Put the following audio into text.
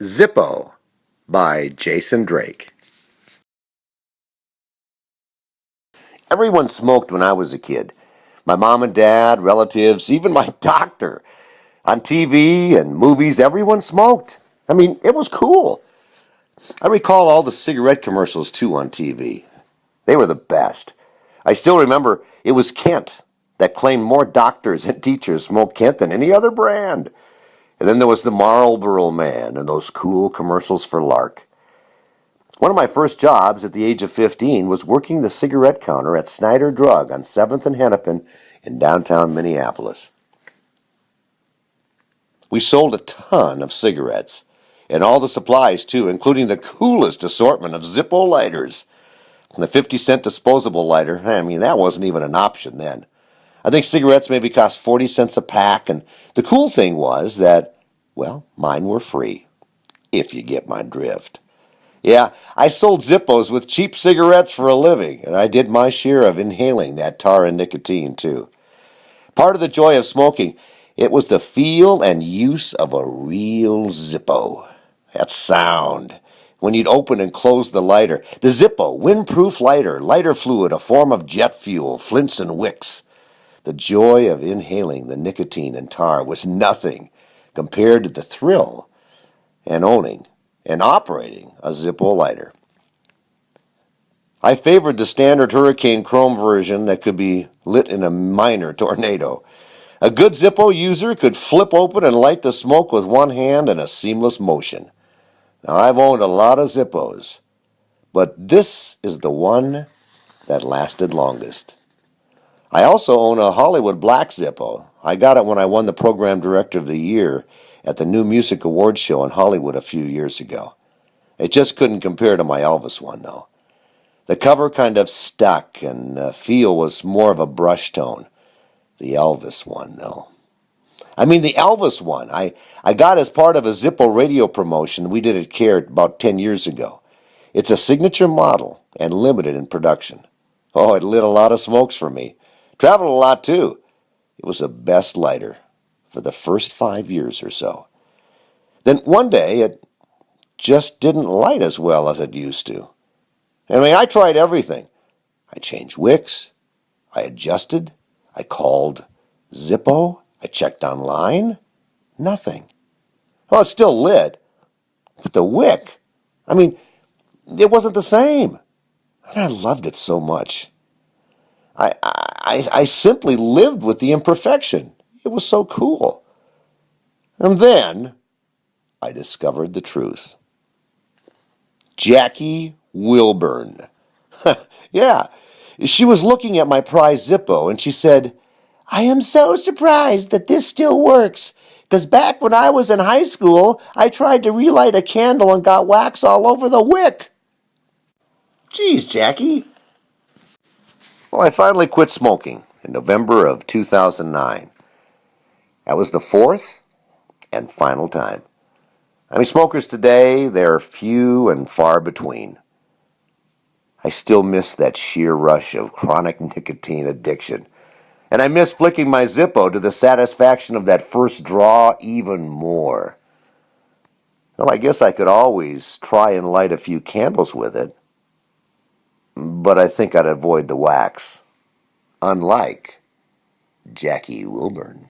Zippo by Jason Drake. Everyone smoked when I was a kid. My mom and dad, relatives, even my doctor. On TV and movies, everyone smoked. I mean, it was cool. I recall all the cigarette commercials too on TV. They were the best. I still remember it was Kent that claimed more doctors and teachers smoked Kent than any other brand. And then there was the Marlboro Man and those cool commercials for Lark. One of my first jobs at the age of 15 was working the cigarette counter at Snyder Drug on 7th and Hennepin in downtown Minneapolis. We sold a ton of cigarettes, and all the supplies too, including the coolest assortment of Zippo lighters. And the 50-cent disposable lighter, I mean, that wasn't even an option then. I think cigarettes maybe cost 40 cents a pack, and the cool thing was that, well, mine were free, if you get my drift. Yeah, I sold Zippos with cheap cigarettes for a living, and I did my share of inhaling that tar and nicotine, too. Part of the joy of smoking, it was the feel and use of a real Zippo. That sound. When you'd open and close the lighter. The Zippo, windproof lighter fluid, a form of jet fuel, flints and wicks. The joy of inhaling the nicotine and tar was nothing compared to the thrill and owning and operating a Zippo lighter. I favored the standard Hurricane Chrome version that could be lit in a minor tornado. A good Zippo user could flip open and light the smoke with one hand in a seamless motion. Now, I've owned a lot of Zippos, but this is the one that lasted longest. I also own a Hollywood Black Zippo. I got it when I won the Program Director of the Year at the New Music Awards show in Hollywood a few years ago. It just couldn't compare to my Elvis one, though. The cover kind of stuck, and the feel was more of a brush tone. The Elvis one, though. I mean, the Elvis one, I got as part of a Zippo radio promotion we did at CARE about 10 years ago. It's a signature model and limited in production. Oh, it lit a lot of smokes for me. Traveled a lot, too. It was the best lighter for the first 5 years or so. Then one day, it just didn't light as well as it used to. I mean, I tried everything. I changed wicks. I adjusted. I called Zippo. I checked online. Nothing. Well, it still lit, but the wick, I mean, it wasn't the same. And I loved it so much. I simply lived with the imperfection. It was so cool. And then I discovered the truth. Jackie Wilburn. Yeah, she was looking at my prize Zippo, and she said, "I am so surprised that this still works, because back when I was in high school, I tried to relight a candle and got wax all over the wick." Geez, Jackie. Well, I finally quit smoking in November of 2009. That was the fourth and final time. I mean, smokers today, they're few and far between. I still miss that sheer rush of chronic nicotine addiction. And I miss flicking my Zippo to the satisfaction of that first draw even more. Well, I guess I could always try and light a few candles with it, but I think I'd avoid the wax, unlike Jackie Wilburn.